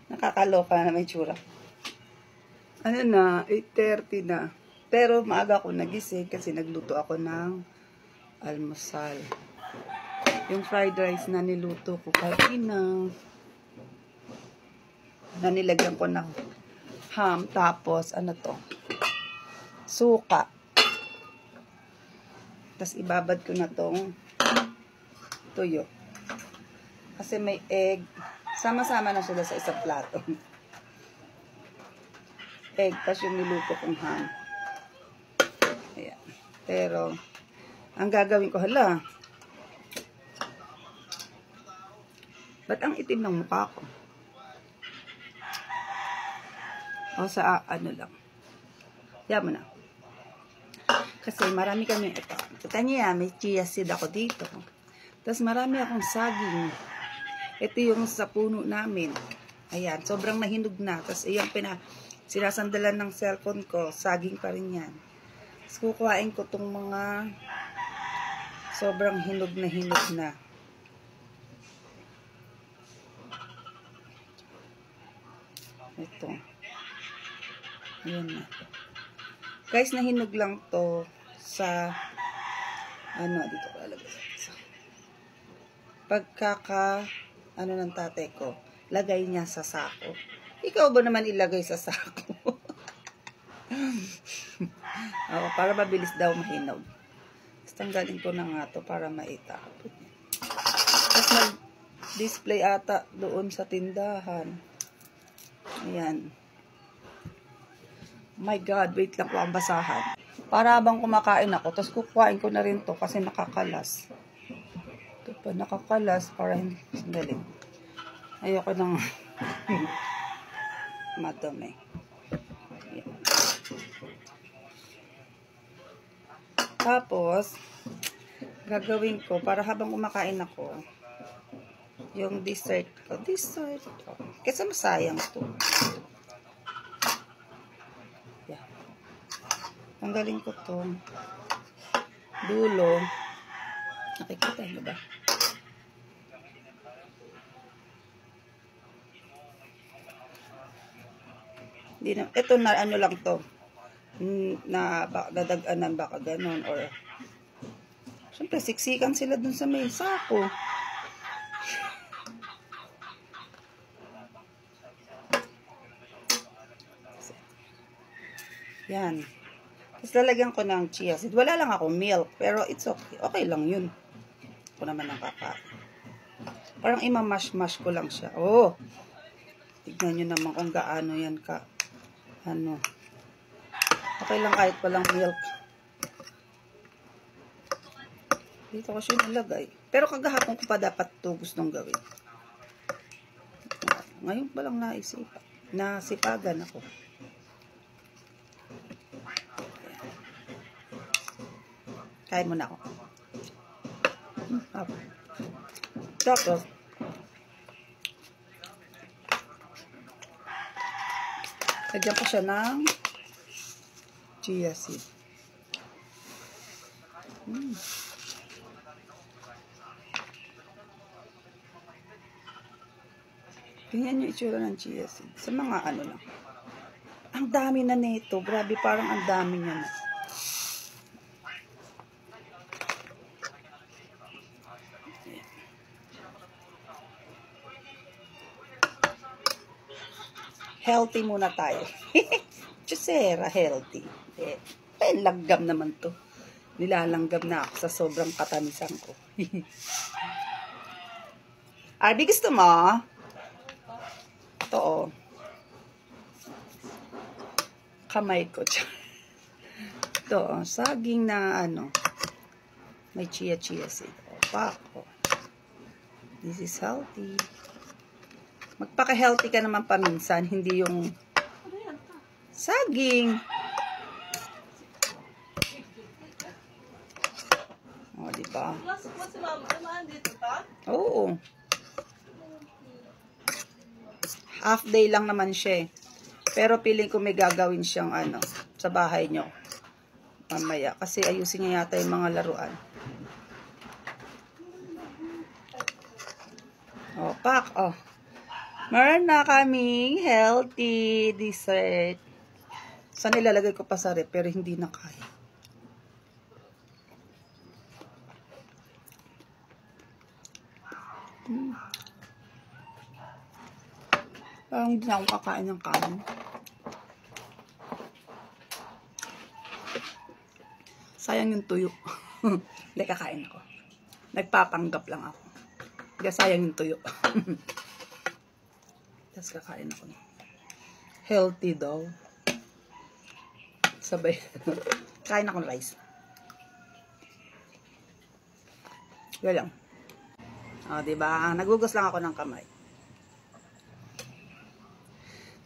Nakakaloka na may tsura. Ano na, 8:30 na. Pero maaga ako nagising kasi nagluto ako ng almusal. Yung fried rice na niluto ko kanina. Na nilagyan ko ng ham. Tapos, ano to? Suka. Tapos, ibabad ko na tong tuyo. Kasi may egg. Sama-sama na sila sa isang plato. Egg, tapos yung niluto kong ham. Ayan. Pero, ang gagawin ko, hala. Ba't ang itim ng mukha ko? O sa ano lang. Yan mo na. Kasi marami kami ito. Kita niyo yan, may chia seed ako dito. Tapos marami akong saging. Ito yung sa puno namin. Ayan, sobrang nahinog na. Tapos ayan, sinasandalan ng cellphone ko. Saging pa rin yan. Tapos kukuhain ko tong mga sobrang hinog na. Ito. Ayan na. Guys, nahinog lang to sa dito ko lalagay. Ano ng tatay ko, lagay niya sa sako. Ikaw ba naman ilagay sa sako? Oo, para mabilis daw mahinog. Tanggalin ko na nga to para maitapon. Tapos mag-display ata doon sa tindahan. Ayan. My God, wait lang ko ang basahan. Para habang kumakain ako, tapos kukuhain ko na rin to kasi nakakalas. Ito pa, nakakalas para hindi galing. Ayoko nang madumi. Ayan. Tapos, gagawin ko para habang kumakain ako, yung dessert ko. Kasi masayang to. Tanggalin ko to dulo. Nakikita nyo ba? Ito na ano lang to. Na dadaganan baka ganon or syempre siksikan sila dun sa may sako. Yan. Tapos lalagyan ko ng chia seed. Wala lang ako milk, pero it's okay. Okay lang yun. Ako naman ang kakain. Parang imamash-mash ko lang siya. Oh! Tignan nyo naman kung gaano yan ka. Ano. Okay lang kahit walang milk. Dito ko siya nilagay. Pero kagahapon ko pa dapat ito gustong gawin. Ngayon pa lang nasipagan ako. Kain muna ako. Tapos, lagyan ko siya ng chia seed. Tingnan yung itsura ng chia seed. Sa mga ano lang. Ang dami na nito. Grabe, parang ang dami niya na. Healthy muna tayo. Chusera, healthy. Langgam naman to. Nilalanggam na ako sa sobrang katamisan ko. Arby, gusto mo? Ito, oh. Kamay ko. Ito, oh. Saging na, may chia seed. O, pako. This is healthy. Magpaka-healthy ka naman paminsan, hindi yung saging. O, diba? Oo. Half day lang naman siya eh. Pero piling ko may gagawin siyang sa bahay nyo. Mamaya. Kasi ayusin niya yata yung mga laruan. O, pak. O. Meron na kaming healthy dessert. Sana ilalagay ko pa sa rep, pero hindi na kaya. Parang hindi na ako kakain ng kanin. Sayang yung tuyo. Hindi, kakain ako. Nagpapanggap lang ako. Hindi, sayang yung tuyo. Tapos kakain ako. Healthy daw. Sabay. Kain ako ng rice. Yan lang. O, diba? Nagugas lang ako ng kamay.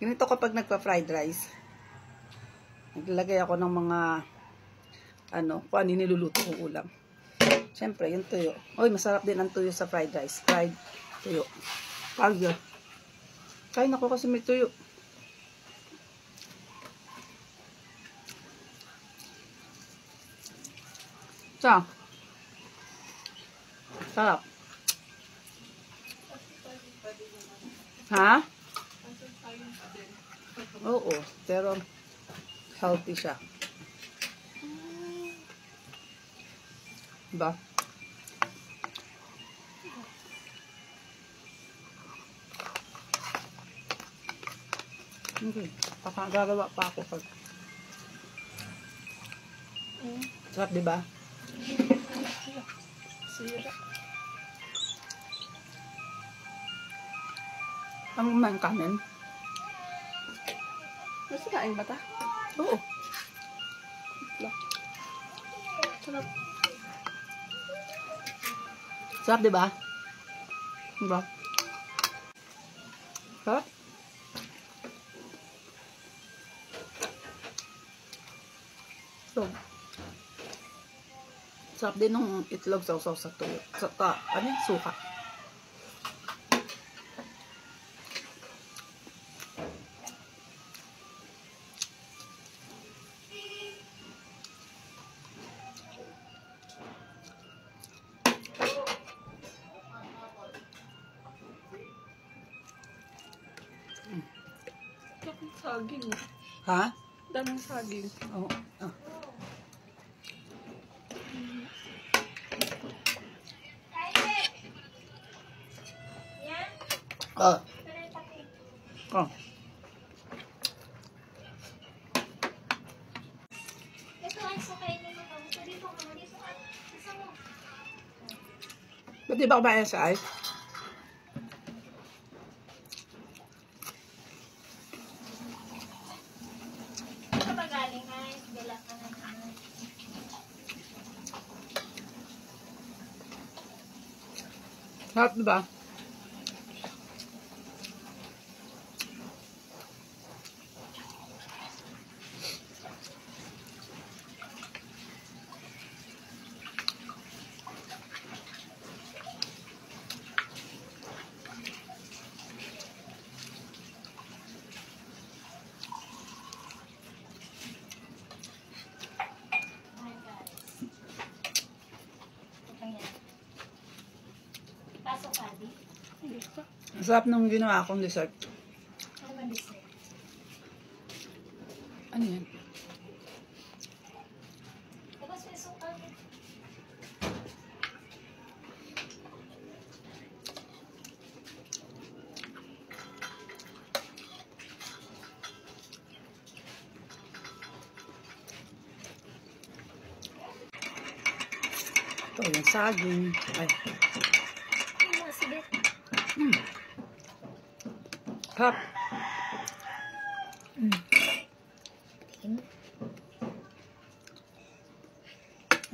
Ganito kapag nagpa-fried rice. Naglalagay ako ng mga kung ano niluluto kong ulam. Siyempre, yung tuyo. Uy, masarap din ang tuyo sa fried rice. Fried tuyo. Pagyo. Kain ako kasi may tuyo. Sarap. Ha? Oo, pero healthy siya. Diba? Okay. Gagawa pa ako pag sarap, diba? Sira. Ang man kanin. Mas kain ba ta? Oo. Sarap. Sarap, diba? Diba? Sarap. So, sarap din ng itlog sa tuyo. Ano yung suka? Daming saging. Ha? Daming saging. Oo. Ah. Oh. Oh. Ba't di ba kumain sa ice? Sarap, diba? Ang sarap nung ginawa akong dessert. Ano yan? Ito yung saging. Ay. Sarap.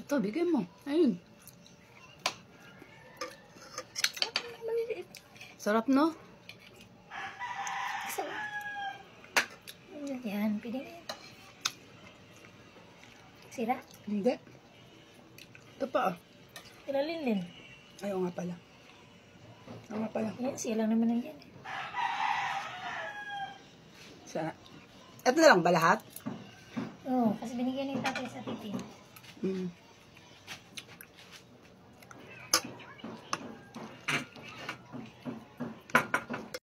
Ito, bigyan mo. Ayun. Sarap, no? Yan, pili na yan. Sira? Hindi. Ito pa, ah. Ilalim. Ayaw nga pala. Ayaw nga pala. Yan, siya lang naman na yan. Sana. Ito na lang ba lahat? Oo, kasi binigyan ni tatay sa titi.